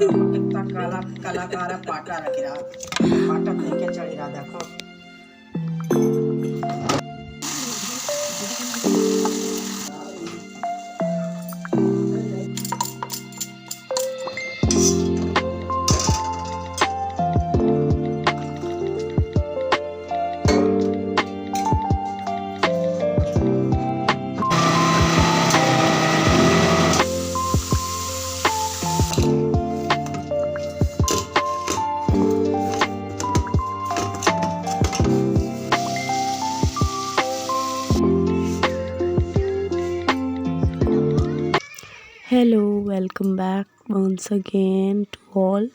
देखो कितना काला कलाकार पाटा रख रहा, पाटा लेके चढ़ रहा देखो। Hello, welcome back once again to all.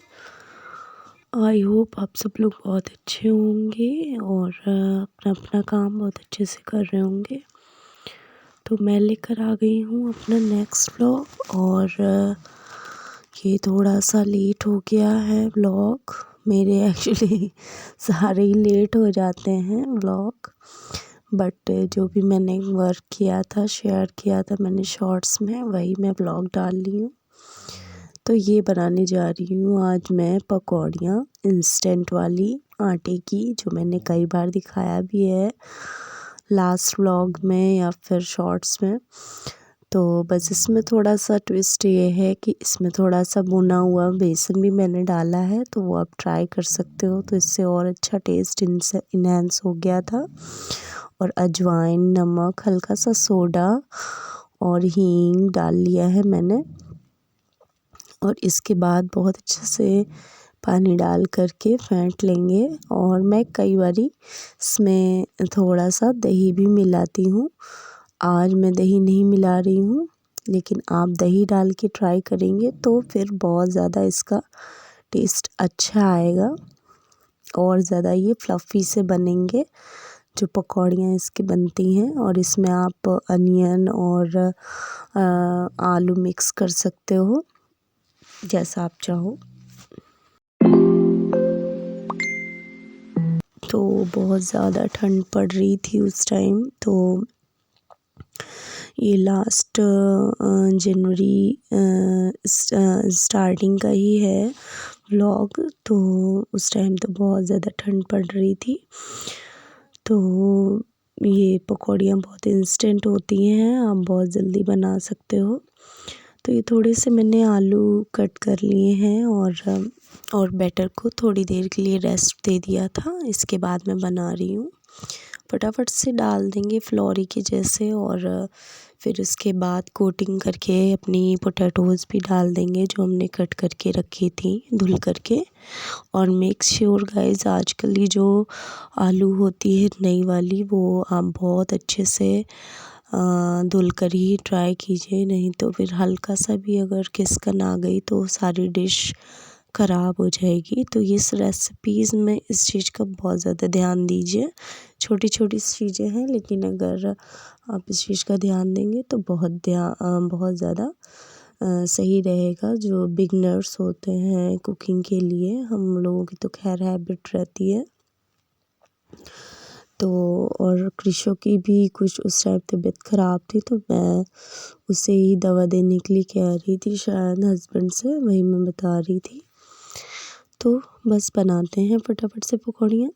I hope आप सब लोग बहुत अच्छे होंगे और अपना अपना काम बहुत अच्छे से कर रहे होंगे। तो मैं लेकर आ गई हूँ अपना नेक्स्ट व्लॉग और ये थोड़ा सा लेट हो गया है व्लॉग मेरे। एक्चुअली सारे ही लेट हो जाते हैं व्लॉग, बट जो भी मैंने वर्क किया था, शेयर किया था मैंने शॉर्ट्स में, वही मैं व्लॉग डाल रही हूँ। तो ये बनाने जा रही हूँ आज मैं पकौड़ियाँ इंस्टेंट वाली आटे की, जो मैंने कई बार दिखाया भी है लास्ट व्लॉग में या फिर शॉर्ट्स में। तो बस इसमें थोड़ा सा ट्विस्ट ये है कि इसमें थोड़ा सा भुना हुआ बेसन भी मैंने डाला है, तो वो आप ट्राई कर सकते हो, तो इससे और अच्छा टेस्ट इनहेंस हो गया था। और अजवाइन, नमक, हल्का सा सोडा और हींग डाल लिया है मैंने। और इसके बाद बहुत अच्छे से पानी डाल करके फेंट लेंगे। और मैं कई बारी इसमें थोड़ा सा दही भी मिलाती हूँ। आज मैं दही नहीं मिला रही हूँ, लेकिन आप दही डाल के ट्राई करेंगे तो फिर बहुत ज़्यादा इसका टेस्ट अच्छा आएगा और ज़्यादा ये फ्लफ़ी से बनेंगे जो पकौड़ियाँ इसकी बनती हैं। और इसमें आप अनियन और आलू मिक्स कर सकते हो जैसा आप चाहो। तो बहुत ज़्यादा ठंड पड़ रही थी उस टाइम, तो ये लास्ट जनवरी स्टार्टिंग का ही है व्लॉग। तो उस टाइम तो बहुत ज़्यादा ठंड पड़ रही थी। तो ये पकौड़ियाँ बहुत इंस्टेंट होती हैं, आप बहुत जल्दी बना सकते हो। तो ये थोड़े से मैंने आलू कट कर लिए हैं और बैटर को थोड़ी देर के लिए रेस्ट दे दिया था। इसके बाद मैं बना रही हूँ, फटाफट से डाल देंगे फ्लोरी के जैसे। और फिर उसके बाद कोटिंग करके अपनी पोटैटोज़ भी डाल देंगे जो हमने कट करके रखी थी धुल करके। और मेक श्योर गाइस, आजकल ये जो आलू होती है नई वाली, वो आप बहुत अच्छे से धुल कर ही ट्राई कीजिए, नहीं तो फिर हल्का सा भी अगर खिसकन आ गई तो सारी डिश ख़राब हो जाएगी। तो इस रेसिपीज़ में इस चीज़ का बहुत ज़्यादा ध्यान दीजिए। छोटी छोटी चीज़ें हैं, लेकिन अगर आप इस चीज़ का ध्यान देंगे तो बहुत ज़्यादा सही रहेगा। जो बिगनर्स होते हैं कुकिंग के लिए, हम लोगों की तो खैर हैबिट रहती है। तो और कृषों की भी कुछ उस टाइम तबीयत ख़राब थी, तो मैं उसे ही दवा देने के लिए कह रही थी शायद हस्बैंड से, वही मैं बता रही थी। तो बस बनाते हैं फटाफट से पकौड़ियाँ।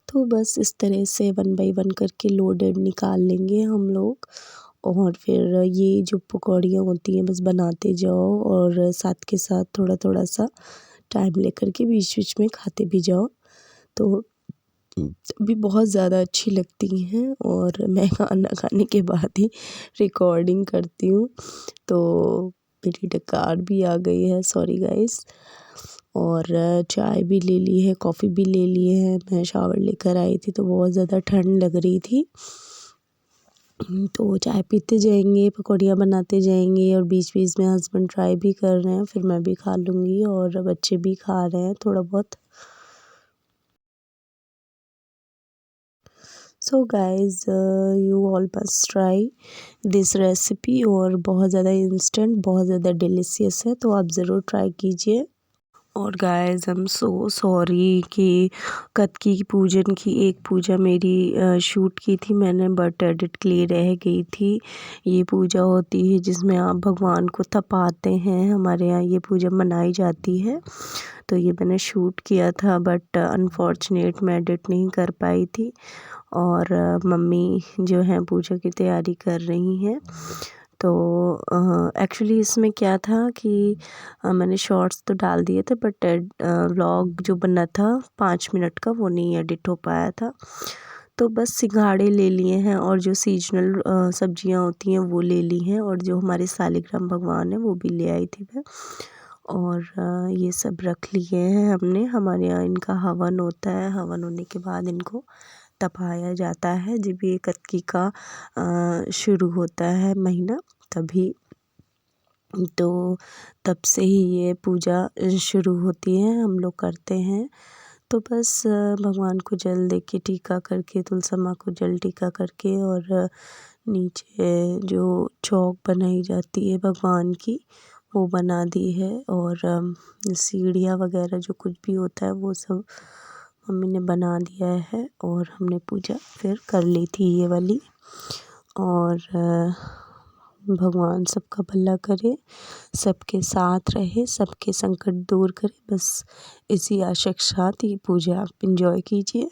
तो बस इस तरह से 1 बाई 1 करके लोडेड निकाल लेंगे हम लोग। और फिर ये जो पकौड़ियाँ होती हैं बस बनाते जाओ और साथ के साथ थोड़ा थोड़ा सा टाइम लेकर के बीच बीच में खाते भी जाओ, तो भी बहुत ज़्यादा अच्छी लगती हैं। और मैं खाना खाने के बाद ही रिकॉर्डिंग करती हूँ, तो मेरी डकार भी आ गई है, सॉरी गाइस। और चाय भी ले ली है, कॉफ़ी भी ले लिए हैं। मैं शावर लेकर आई थी तो बहुत ज़्यादा ठंड लग रही थी, तो चाय पीते जाएंगे, पकौड़ियाँ बनाते जाएंगे और बीच बीच में हस्बैंड ट्राई भी कर रहे हैं, फिर मैं भी खा लूँगी और बच्चे भी खा रहे हैं थोड़ा बहुत। So guys you all must try this recipe, और बहुत ज़्यादा इंस्टेंट, बहुत ज़्यादा डिलीशियस है, तो आप ज़रूर ट्राई कीजिए। और guys I am so sorry कि कत्की पूजन की एक पूजा मेरी शूट की थी मैंने, बट एडिट के लिए रह गई थी। ये पूजा होती है जिसमें आप भगवान को तपाते हैं, हमारे यहाँ ये पूजा मनाई जाती है। तो ये मैंने शूट किया था, बट अनफॉर्चुनेट मैं एडिट नहीं कर पाई थी। और मम्मी जो हैं पूजा की तैयारी कर रही हैं। तो एक्चुअली इसमें क्या था कि मैंने शॉर्ट्स तो डाल दिए थे, बट व्लॉग जो बना था 5 मिनट का वो नहीं एडिट हो पाया था। तो बस सिंघाड़े ले लिए हैं, और जो सीजनल सब्जियां होती हैं वो ले ली हैं, और जो हमारे सालिग्राम भगवान है वो भी ले आई थी मैं। और ये सब रख लिए हैं हमने। हमारे यहाँ इनका हवन होता है, हवन होने के बाद इनको तपाया जाता है। जब ये कत्की का शुरू होता है महीना, तभी तो तब से ही ये पूजा शुरू होती है, हम लोग करते हैं। तो बस भगवान को जल दे के टीका करके, तुलसी माँ को जल टीका करके, और नीचे जो चौक बनाई जाती है भगवान की वो बना दी है। और सीढ़ियाँ वगैरह जो कुछ भी होता है वो सब मम्मी ने बना दिया है, और हमने पूजा फिर कर ली थी ये वाली। और भगवान सबका भला करे, सबके साथ रहे, सबके संकट दूर करे, बस इसी आशा के साथ ये पूजा आप इंजॉय कीजिए।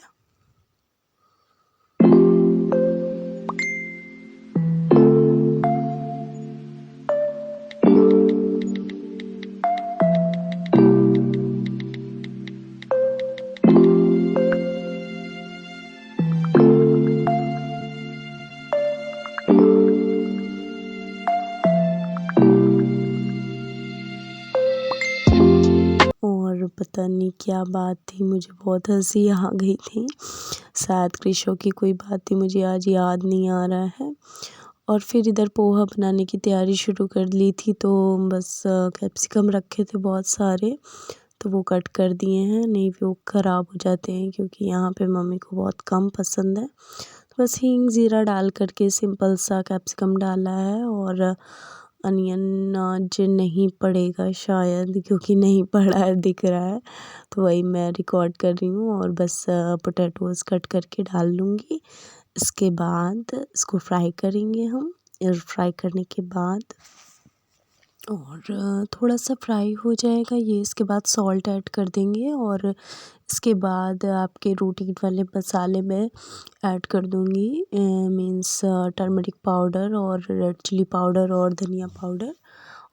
और पता नहीं क्या बात थी, मुझे बहुत हंसी आ गई थी। शायद कृषों की कोई बात थी, मुझे आज याद नहीं आ रहा है। और फिर इधर पोहा बनाने की तैयारी शुरू कर ली थी। तो बस कैप्सिकम रखे थे बहुत सारे, तो वो कट कर दिए हैं, नहीं वो ख़राब हो जाते हैं, क्योंकि यहाँ पे मम्मी को बहुत कम पसंद है। तो बस हींग ज़ीरा डाल करके सिंपल सा कैप्सिकम डाला है। और अनियन आज नहीं पड़ेगा शायद, क्योंकि नहीं पड़ा है दिख रहा है, तो वही मैं रिकॉर्ड कर रही हूँ। और बस पोटैटोज़ कट करके डाल लूँगी। इसके बाद इसको फ्राई करेंगे हम। और फ्राई करने के बाद, और थोड़ा सा फ्राई हो जाएगा ये, इसके बाद सॉल्ट ऐड कर देंगे। और इसके बाद आपके रोटी वाले मसाले में ऐड कर दूँगी, मीन्स टर्मरिक पाउडर और रेड चिली पाउडर और धनिया पाउडर।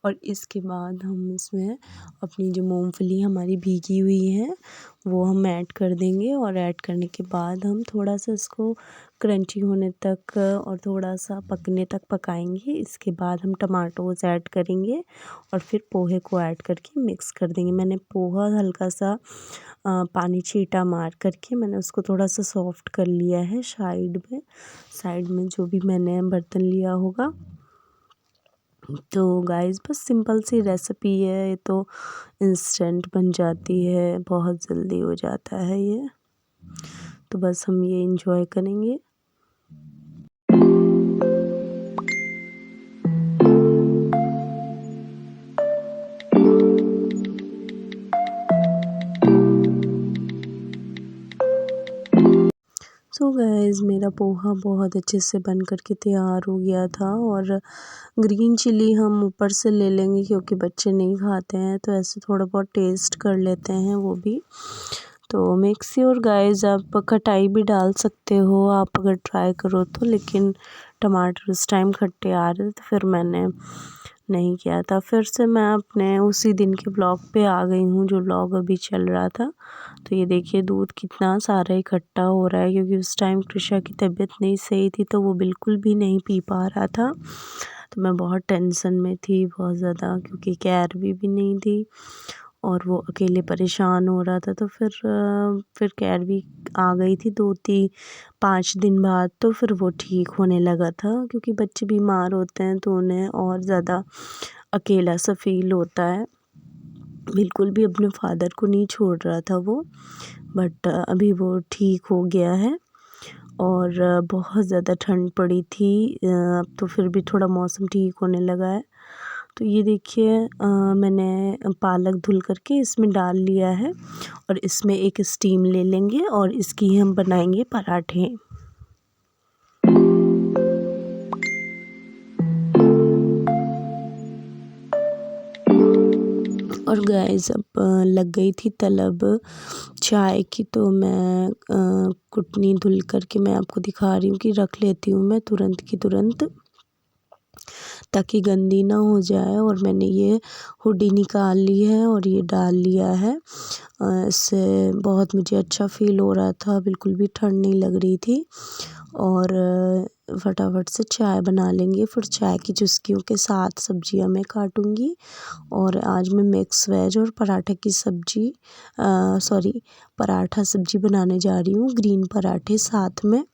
और इसके बाद हम इसमें अपनी जो मूंगफली हमारी भीगी हुई है वो हम ऐड कर देंगे। और ऐड करने के बाद हम थोड़ा सा इसको क्रंची होने तक और थोड़ा सा पकने तक पकाएंगे। इसके बाद हम टमाटोज़ ऐड करेंगे, और फिर पोहे को ऐड करके मिक्स कर देंगे। मैंने पोहा हल्का सा पानी छींटा मार करके मैंने उसको थोड़ा सा सॉफ्ट कर लिया है साइड में जो भी मैंने बर्तन लिया होगा। तो गाइस बस सिंपल सी रेसिपी है, ये तो इंस्टेंट बन जाती है, बहुत जल्दी हो जाता है ये। तो बस हम ये इंजॉय करेंगे। सो गाइस मेरा पोहा बहुत अच्छे से बन कर के तैयार हो गया था। और ग्रीन चिली हम ऊपर से ले लेंगे, क्योंकि बच्चे नहीं खाते हैं, तो ऐसे थोड़ा बहुत टेस्ट कर लेते हैं वो भी। तो मेक श्योर गाइस आप खटाई भी डाल सकते हो आप अगर ट्राई करो तो, लेकिन टमाटर उस टाइम खट्टे आ रहे थे, तो फिर मैंने नहीं किया था। फिर से मैं अपने उसी दिन के ब्लॉग पे आ गई हूँ जो ब्लॉग अभी चल रहा था। तो ये देखिए दूध कितना सारा इकट्ठा हो रहा है, क्योंकि उस टाइम कृषा की तबीयत नहीं सही थी, तो वो बिल्कुल भी नहीं पी पा रहा था। तो मैं बहुत टेंशन में थी, बहुत ज़्यादा, क्योंकि कैरवी भी नहीं थी और वो अकेले परेशान हो रहा था। तो फिर कैरवी आ गई थी 5 दिन बाद, तो फिर वो ठीक होने लगा था। क्योंकि बच्चे बीमार होते हैं तो उन्हें और ज़्यादा अकेला सा फील होता है। बिल्कुल भी अपने फादर को नहीं छोड़ रहा था वो, बट अभी वो ठीक हो गया है। और बहुत ज़्यादा ठंड पड़ी थी। अब तो फिर भी थोड़ा मौसम ठीक होने लगा है। तो ये देखिए मैंने पालक धुल करके इसमें डाल लिया है और इसमें एक स्टीम ले लेंगे और इसकी हम बनाएंगे पराठे। और गाइस अब लग गई थी तलब चाय की, तो मैं कुटनी धुल करके मैं आपको दिखा रही हूँ कि रख लेती हूँ मैं तुरंत की तुरंत, ताकि गंदी ना हो जाए। और मैंने ये हुडी निकाल ली है और ये डाल लिया है। इससे बहुत मुझे अच्छा फ़ील हो रहा था, बिल्कुल भी ठंड नहीं लग रही थी। और फटाफट से चाय बना लेंगे। फिर चाय की चुस्कियों के साथ सब्जियां मैं काटूंगी। और आज मैं मिक्स वेज और पराठे की सब्जी पराठा सब्जी बनाने जा रही हूँ, ग्रीन पराठे साथ में।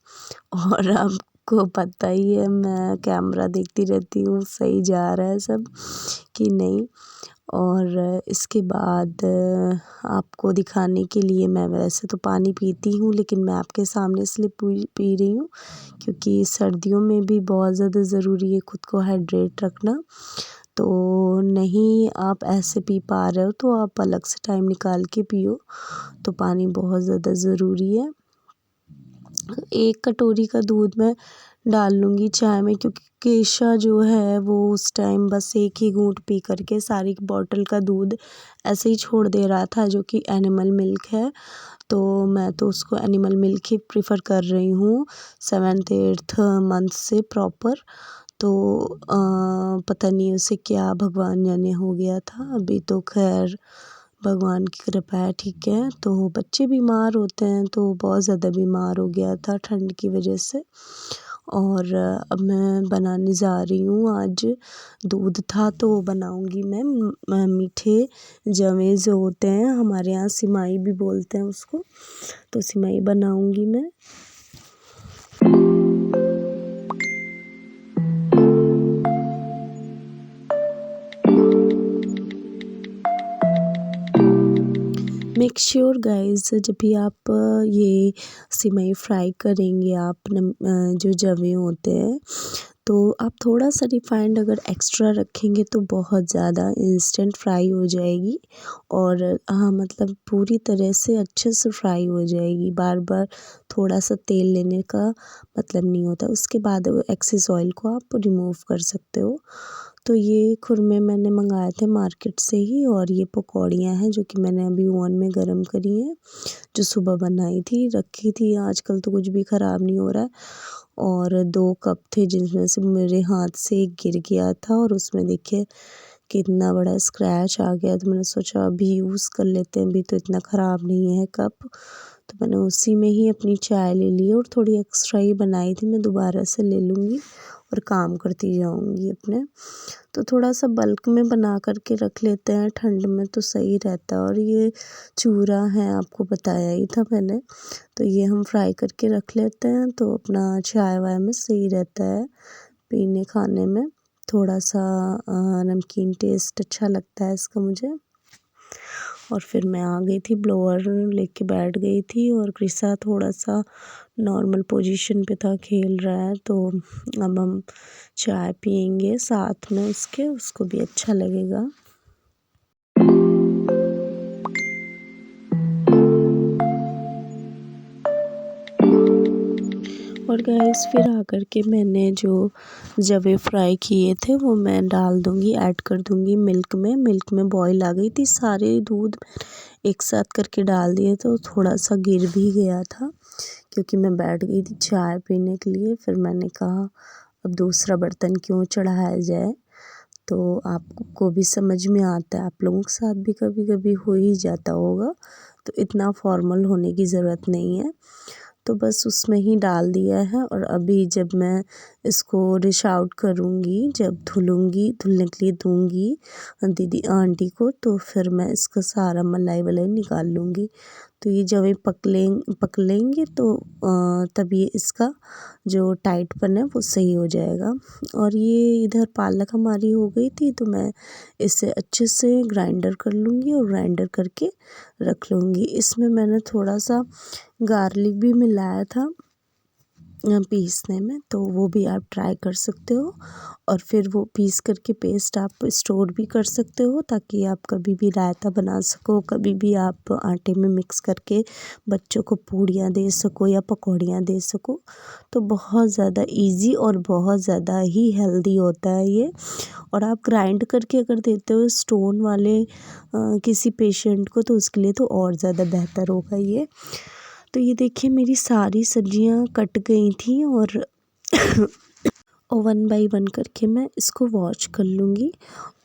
और आपको पता ही है मैं कैमरा देखती रहती हूँ सही जा रहा है सब कि नहीं। और इसके बाद आपको दिखाने के लिए, मैं वैसे तो पानी पीती हूँ लेकिन मैं आपके सामने इसलिए पी रही हूँ क्योंकि सर्दियों में भी बहुत ज़्यादा ज़रूरी है खुद को हाइड्रेट रखना। तो नहीं आप ऐसे पी पा रहे हो तो आप अलग से टाइम निकाल के पियो, तो पानी बहुत ज़्यादा ज़रूरी है। 1 कटोरी का दूध मैं डाल लूँगी चाय में, क्योंकि केशा जो है वो उस टाइम बस 1 ही घूँट पी करके सारी बॉटल का दूध ऐसे ही छोड़ दे रहा था, जो कि एनिमल मिल्क है। तो मैं तो उसको एनिमल मिल्क ही प्रेफर कर रही हूँ 7th 8th मंथ से प्रॉपर। तो पता नहीं उसे क्या भगवान जाने हो गया था, अभी तो खैर भगवान की कृपा है ठीक है। तो बच्चे बीमार होते हैं, तो बहुत ज़्यादा बीमार हो गया था ठंड की वजह से। और अब मैं बनाने जा रही हूँ, आज दूध था तो बनाऊँगी मैं मीठे जवे जो होते हैं, हमारे यहाँ सिमाई भी बोलते हैं उसको, तो सिमाई बनाऊँगी मैं। मेक श्योर गाइस, जब भी आप ये सिमई फ्राई करेंगे आप जो जवे होते हैं, तो आप थोड़ा सा रिफाइंड अगर एक्स्ट्रा रखेंगे तो बहुत ज़्यादा इंस्टेंट फ्राई हो जाएगी। और हाँ मतलब पूरी तरह से अच्छे से फ्राई हो जाएगी। बार बार थोड़ा सा तेल लेने का मतलब नहीं होता, उसके बाद एक्सेस ऑयल को आप रिमूव कर सकते हो। तो ये खुरमे मैंने मंगाए थे मार्केट से ही, और ये पकौड़ियाँ हैं जो कि मैंने अभी ओवन में गरम करी हैं, जो सुबह बनाई थी रखी थी। आजकल तो कुछ भी ख़राब नहीं हो रहा है। और 2 कप थे जिसमें से मेरे हाथ से एक गिर गया था और उसमें देखिए कितना बड़ा स्क्रैच आ गया। तो मैंने सोचा अभी यूज़ कर लेते हैं, अभी तो इतना ख़राब नहीं है कप। तो मैंने उसी में ही अपनी चाय ले ली और थोड़ी एक्स्ट्रा ही बनाई थी, मैं दोबारा से ले लूँगी और काम करती जाऊँगी अपने। तो थोड़ा सा बल्क में बना कर के रख लेते हैं, ठंड में तो सही रहता है। और ये चूरा है, आपको बताया ही था मैंने, तो ये हम फ्राई करके रख लेते हैं, तो अपना चाय वाय में सही रहता है पीने खाने में। थोड़ा सा नमकीन टेस्ट अच्छा लगता है इसका मुझे। और फिर मैं आ गई थी, ब्लोअर लेके बैठ गई थी और क्रिसा थोड़ा सा नॉर्मल पोजीशन पे था, खेल रहा है। तो अब हम चाय पियेंगे साथ में उसके, उसको भी अच्छा लगेगा। और गाइस फिर आकर के मैंने जो जवे फ्राई किए थे वो मैं डाल दूँगी, ऐड कर दूँगी मिल्क में। मिल्क में बॉईल आ गई थी, सारे दूध एक साथ करके डाल दिए, तो थोड़ा सा गिर भी गया था क्योंकि मैं बैठ गई थी चाय पीने के लिए। फिर मैंने कहा अब दूसरा बर्तन क्यों चढ़ाया जाए। तो आपको भी समझ में आता है, आप लोगों के साथ भी कभी कभी हो ही जाता होगा, तो इतना फॉर्मल होने की ज़रूरत नहीं है। तो बस उसमें ही डाल दिया है। और अभी जब मैं इसको डिश आउट करूँगी, जब धुलूँगी, धुलने के लिए दूँगी दीदी आंटी को, तो फिर मैं इसका सारा मलाई वलाई निकाल लूँगी। तो ये जब ये पक लेंगे तो तब ये इसका जो टाइटपन है वो सही हो जाएगा। और ये इधर पालक हमारी हो गई थी, तो मैं इसे अच्छे से ग्राइंडर कर लूँगी और ग्राइंडर करके रख लूँगी। इसमें मैंने थोड़ा सा गार्लिक भी मिलाया था, पीसने में, तो वो भी आप ट्राई कर सकते हो। और फिर वो पीस करके पेस्ट आप स्टोर भी कर सकते हो, ताकि आप कभी भी रायता बना सको, कभी भी आप आटे में मिक्स करके बच्चों को पूड़ियाँ दे सको या पकौड़ियाँ दे सको। तो बहुत ज़्यादा इजी और बहुत ज़्यादा ही हेल्दी होता है ये। और आप ग्राइंड करके अगर देते हो स्टोन वाले किसी पेशेंट को, तो उसके लिए तो और ज़्यादा बेहतर होगा ये। तो ये देखिए मेरी सारी सब्जियां कट गई थी और वन बाय वन करके मैं इसको वॉश कर लूँगी।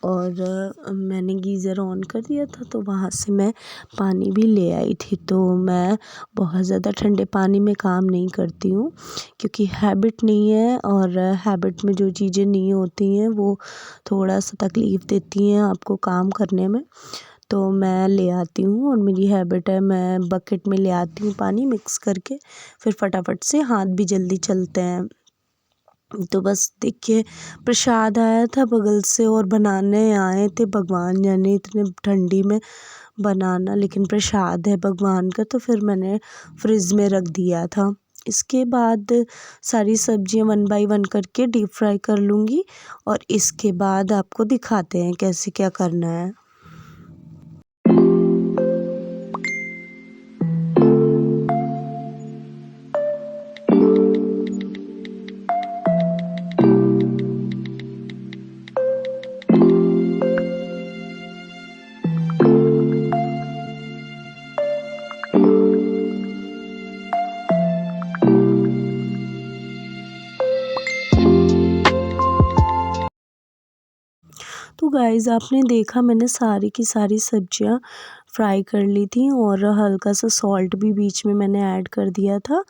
और मैंने गीज़र ऑन कर दिया था, तो वहाँ से मैं पानी भी ले आई थी। तो मैं बहुत ज़्यादा ठंडे पानी में काम नहीं करती हूँ, क्योंकि हैबिट नहीं है, और हैबिट में जो चीज़ें नहीं होती हैं वो थोड़ा सा तकलीफ़ देती हैं आपको काम करने में। तो मैं ले आती हूँ, और मेरी हैबिट है, मैं बकेट में ले आती हूँ पानी मिक्स करके, फिर फटाफट से हाथ भी जल्दी चलते हैं। तो बस देखिए प्रसाद आया था बगल से, और बनाने आए थे, भगवान जाने इतने ठंडी में बनाना, लेकिन प्रसाद है भगवान का, तो फिर मैंने फ्रिज में रख दिया था। इसके बाद सारी सब्जियां वन बाय वन करके डीप फ्राई कर लूँगी, और इसके बाद आपको दिखाते हैं कैसे क्या करना है। तो गाइज़ आपने देखा मैंने सारी की सारी सब्जियां फ्राई कर ली थी, और हल्का सा सॉल्ट भी बीच में मैंने ऐड कर दिया था।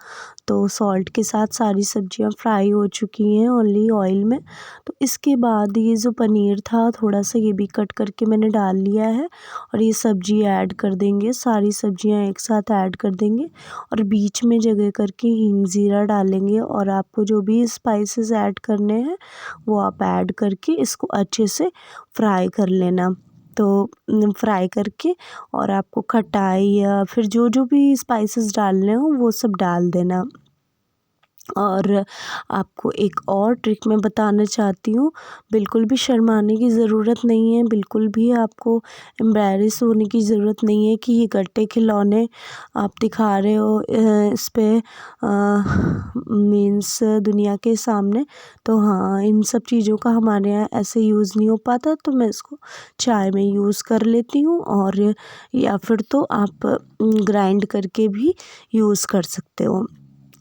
तो सॉल्ट के साथ सारी सब्जियां फ्राई हो चुकी हैं ओनली ऑयल में। तो इसके बाद ये जो पनीर था थोड़ा सा, ये भी कट करके मैंने डाल लिया है, और ये सब्जी ऐड कर देंगे, सारी सब्जियां एक साथ ऐड कर देंगे, और बीच में जगह करके हींग ज़ीरा डालेंगे। और आपको जो भी स्पाइसेस ऐड करने हैं वो आप ऐड करके इसको अच्छे से फ्राई कर लेना। तो फ्राई करके, और आपको खटाई या फिर जो जो भी स्पाइसेस डालने हो वो सब डाल देना। और आपको एक और ट्रिक मैं बताना चाहती हूँ, बिल्कुल भी शर्माने की ज़रूरत नहीं है, बिल्कुल भी आपको एम्बैरेस होने की ज़रूरत नहीं है कि ये गट्टे खिलौने आप दिखा रहे हो इस पे मीन्स दुनिया के सामने। तो हाँ, इन सब चीज़ों का हमारे यहाँ ऐसे यूज़ नहीं हो पाता, तो मैं इसको चाय में यूज़ कर लेती हूँ, और या फिर तो आप ग्राइंड करके भी यूज़ कर सकते हो,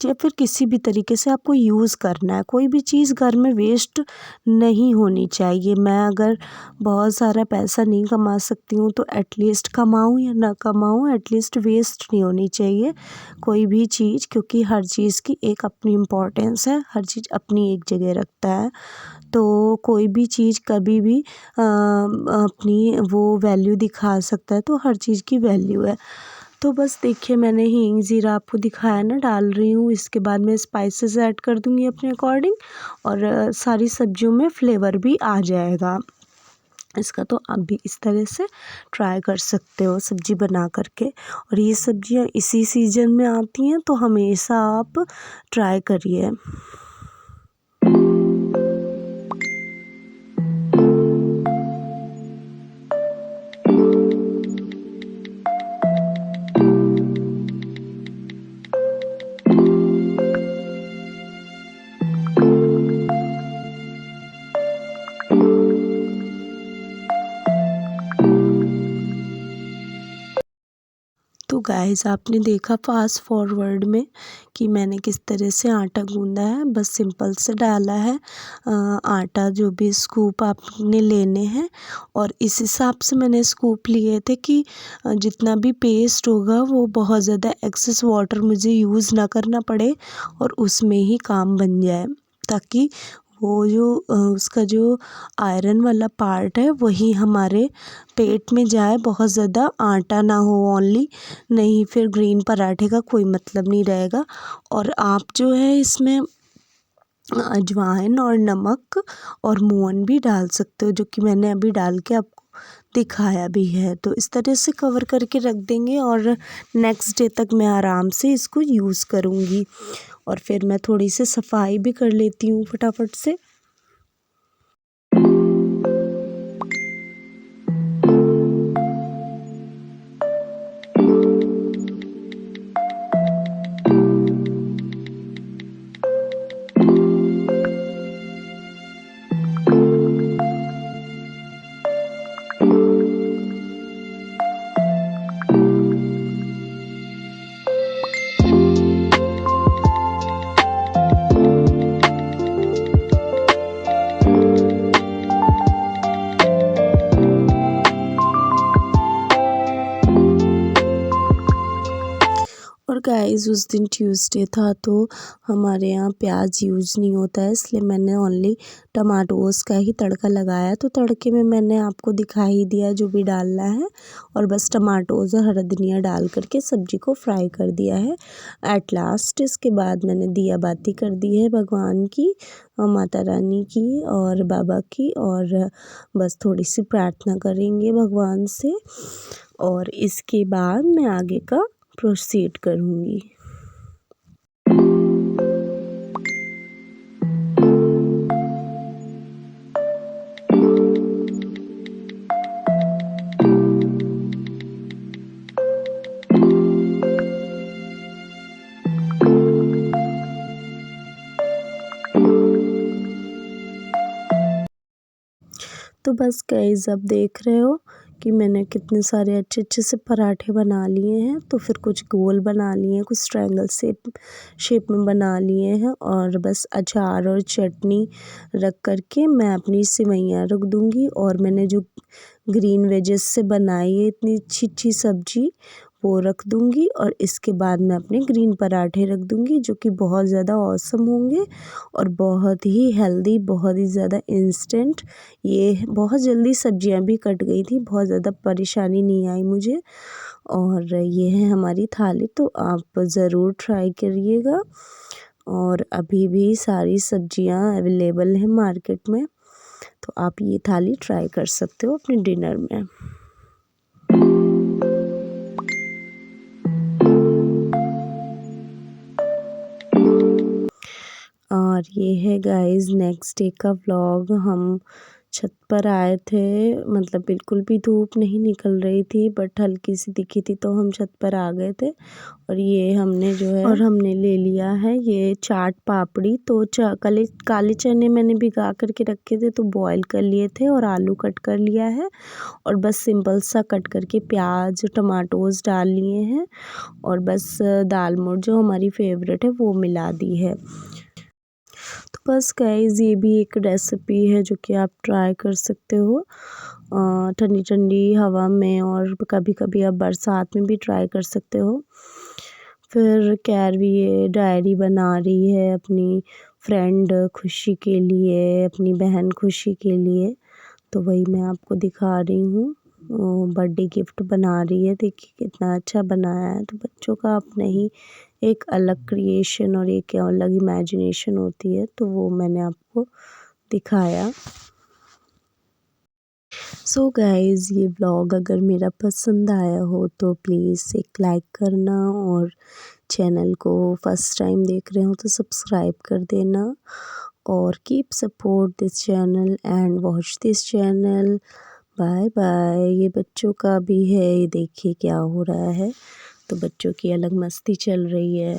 या फिर किसी भी तरीके से आपको यूज़ करना है। कोई भी चीज़ घर में वेस्ट नहीं होनी चाहिए। मैं अगर बहुत सारा पैसा नहीं कमा सकती हूँ, तो एटलीस्ट कमाऊँ या ना कमाऊँ, एटलीस्ट वेस्ट नहीं होनी चाहिए कोई भी चीज़, क्योंकि हर चीज़ की एक अपनी इम्पोर्टेंस है, हर चीज़ अपनी एक जगह रखता है। तो कोई भी चीज़ कभी भी अपनी वो वैल्यू दिखा सकता है, तो हर चीज़ की वैल्यू है। तो बस देखिए मैंने हींग ज़ीरा आपको दिखाया ना, डाल रही हूँ। इसके बाद मैं स्पाइसेस ऐड कर दूँगी अपने अकॉर्डिंग, और सारी सब्जियों में फ्लेवर भी आ जाएगा इसका। तो आप भी इस तरह से ट्राई कर सकते हो सब्ज़ी बना करके। और ये सब्जियाँ इसी सीज़न में आती हैं, तो हमेशा आप ट्राई करिए। तो गाइस आपने देखा फास्ट फॉरवर्ड में कि मैंने किस तरह से आटा गूँधा है। बस सिंपल से डाला है आटा, जो भी स्कूप आपने लेने हैं, और इस हिसाब से मैंने स्कूप लिए थे कि जितना भी पेस्ट होगा वो बहुत ज़्यादा एक्सेस वाटर मुझे यूज़ ना करना पड़े, और उसमें ही काम बन जाए, ताकि वो जो उसका जो आयरन वाला पार्ट है वही हमारे पेट में जाए, बहुत ज़्यादा आटा ना हो ओनली, नहीं फिर ग्रीन पराठे का कोई मतलब नहीं रहेगा। और आप जो है इसमें अजवाइन और नमक और मून भी डाल सकते हो, जो कि मैंने अभी डाल के आपको दिखाया भी है। तो इस तरह से कवर करके रख देंगे, और नेक्स्ट डे तक मैं आराम से इसको यूज़ करूँगी। और फिर मैं थोड़ी सी सफाई भी कर लेती हूँ फटाफट से। और गाइस उस दिन ट्यूसडे था तो हमारे यहाँ प्याज यूज़ नहीं होता है, इसलिए मैंने ओनली टमाटोस का ही तड़का लगाया। तो तड़के में मैंने आपको दिखा ही दिया जो भी डालना है, और बस टमाटोस और हरा धनिया डाल करके सब्ज़ी को फ्राई कर दिया है। एट लास्ट इसके बाद मैंने दिया बाती कर दी है भगवान की, माता रानी की और बाबा की, और बस थोड़ी सी प्रार्थना करेंगे भगवान से, और इसके बाद मैं आगे का प्रोसीड करूँगी। तो बस गाइस अब देख रहे हो कि मैंने कितने सारे अच्छे अच्छे से पराठे बना लिए हैं। तो फिर कुछ गोल बना लिए हैं, कुछ ट्रायंगल शेप में बना लिए हैं, और बस अचार और चटनी रख करके मैं अपनी सेवइयाँ रख दूँगी। और मैंने जो ग्रीन वेजेस से बनाई है इतनी अच्छी अच्छी सब्जी वो रख दूँगी, और इसके बाद मैं अपने ग्रीन पराठे रख दूँगी जो कि बहुत ज़्यादा ऑसम होंगे और बहुत ही हेल्दी, बहुत ही ज़्यादा इंस्टेंट। ये बहुत जल्दी सब्जियां भी कट गई थी, बहुत ज़्यादा परेशानी नहीं आई मुझे। और ये है हमारी थाली, तो आप ज़रूर ट्राई करिएगा। और अभी भी सारी सब्जियां अवेलेबल हैं मार्केट में, तो आप ये थाली ट्राई कर सकते हो अपने डिनर में। और ये है गाइस नेक्स्ट डे का व्लॉग। हम छत पर आए थे, मतलब बिल्कुल भी धूप नहीं निकल रही थी, बट हल्की सी दिखी थी तो हम छत पर आ गए थे। और ये हमने जो है, और हमने ले लिया है ये चाट पापड़ी। तो काले चने मैंने भिगा करके रखे थे तो बॉईल कर लिए थे, और आलू कट कर लिया है, और बस सिंपल सा कट करके प्याज टमाटोज डाल लिए हैं, और बस दाल मोठ जो हमारी फेवरेट है वो मिला दी है। तो बस गाइस ये भी एक रेसिपी है जो कि आप ट्राई कर सकते हो ठंडी ठंडी हवा में, और कभी कभी आप बरसात में भी ट्राई कर सकते हो। फिर कैरवी ये डायरी बना रही है अपनी फ्रेंड खुशी के लिए, अपनी बहन खुशी के लिए, तो वही मैं आपको दिखा रही हूँ। बर्थडे गिफ्ट बना रही है, देखिए कितना अच्छा बनाया है। तो बच्चों का अपना ही एक अलग क्रिएशन और एक अलग इमेजिनेशन होती है, तो वो मैंने आपको दिखाया। सो गाइज़ ये व्लॉग अगर मेरा पसंद आया हो तो प्लीज़ एक लाइक करना, और चैनल को फर्स्ट टाइम देख रहे हो तो सब्सक्राइब कर देना, और keep support this channel and watch this channel. Bye bye. ये बच्चों का भी है, ये देखिए क्या हो रहा है, तो बच्चों की अलग मस्ती चल रही है।